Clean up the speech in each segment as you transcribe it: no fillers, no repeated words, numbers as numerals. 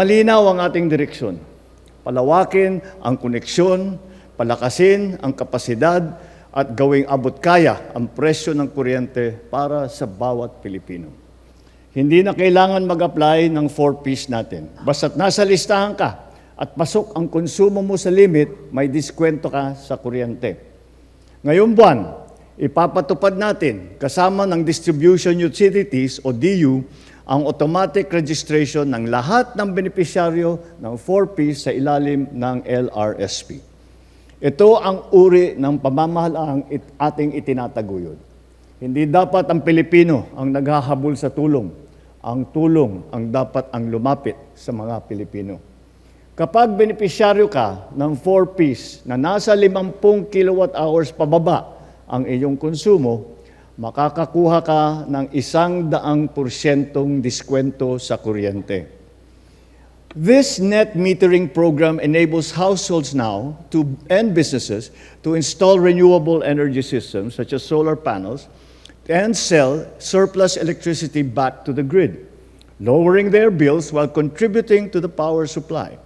malinaw ang ating direksyon. Palawakin ang koneksyon, palakasin ang kapasidad, at gawing abot kaya ang presyo ng kuryente para sa bawat Pilipino. Hindi na kailangan mag-apply ng 4Ps natin. Basta't nasa listahan ka at pasok ang konsumo mo sa limit, may diskwento ka sa kuryente. Ngayong buwan, ipapatupad natin kasama ng Distribution Utilities o DU ang automatic registration ng lahat ng benepisyaryo ng 4Ps sa ilalim ng LRSP. Ito ang uri ng pamamahalaang ating itinataguyod. Hindi dapat ang Pilipino ang naghahabol sa tulong. Ang tulong ang dapat ang lumapit sa mga Pilipino. Kapag benepisyaryo ka ng 4Ps na nasa 50 kilowatt-hours pababa ang iyong konsumo, makakakuha ka ng 100% diskwento sa kuryente. This net metering program enables households now and businesses to install renewable energy systems such as solar panels and sell surplus electricity back to the grid, lowering their bills while contributing to the power supply.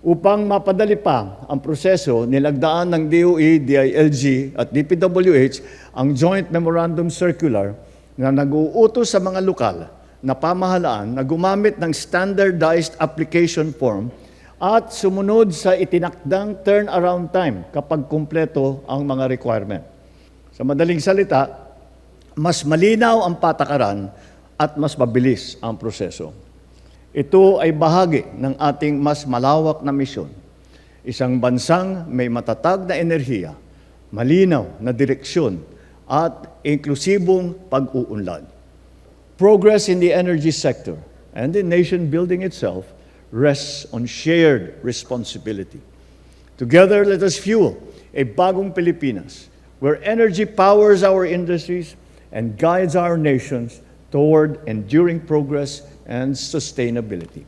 Upang mapadali pa ang proseso, nilagdaan ng DOE, DILG at DPWH ang Joint Memorandum Circular na nag-uutos sa mga lokal na pamahalaan na gumamit ng standardized application form at sumunod sa itinakdang turnaround time kapag kumpleto ang mga requirement. Sa madaling salita, mas malinaw ang patakaran at mas mabilis ang proseso. Ito ay bahagi ng ating mas malawak na misyon. Isang bansang may matatag na enerhiya, malinaw na direksyon at inklusibong pag-uunlad. Progress in the energy sector and in nation building itself rests on shared responsibility. Together, let us fuel a bagong Pilipinas where energy powers our industries and guides our nations toward enduring progress and sustainability.